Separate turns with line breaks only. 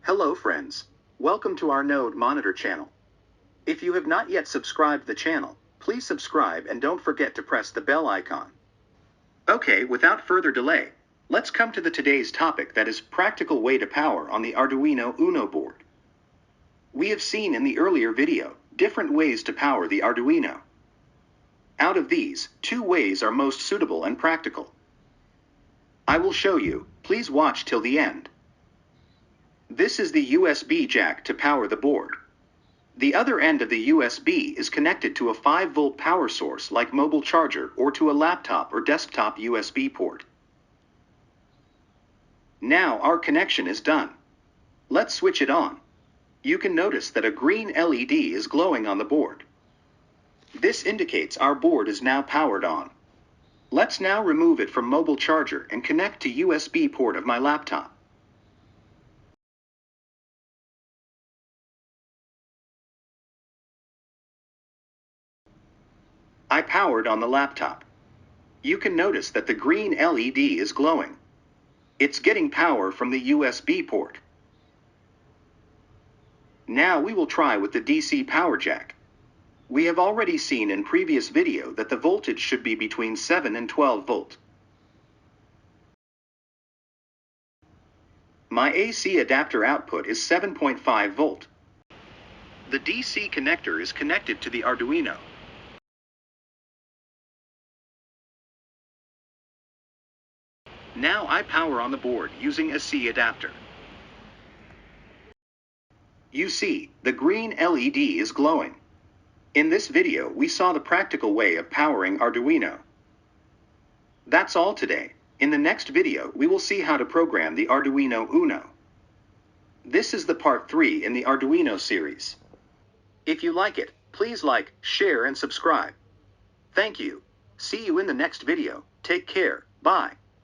Hello friends. Welcome to our Node Monitor channel. If you have not yet subscribed to the channel, please subscribe and don't forget to press the bell icon. Okay, without further delay, let's come to today's topic, that is practical way to power on the Arduino Uno board. We have seen in the earlier video different ways to power the Arduino. Out of these, 2 ways are most suitable and practical. I will show you, please watch till the end. This is the USB jack to power the board. The other end of the USB is connected to a 5-volt power source like mobile charger or to a laptop or desktop USB port. Now our connection is done. Let's switch it on. You can notice that a green LED is glowing on the board. This indicates our board is now powered on. Let's now remove it from mobile charger and connect to USB port of my laptop. I powered on the laptop. You can notice that the green LED is glowing. It's getting power from the USB port. Now we will try with the DC power jack. We have already seen in previous video that the voltage should be between 7 and 12 volt. My AC adapter output is 7.5 volt. The DC connector is connected to the Arduino. Now I power on the board using a C adapter. You see, the green LED is glowing. In this video, we saw the practical way of powering Arduino. That's all today. In the next video, we will see how to program the Arduino Uno. This is the part 3 in the Arduino series. If you like it, please like, share and subscribe. Thank you. See you in the next video. Take care. Bye.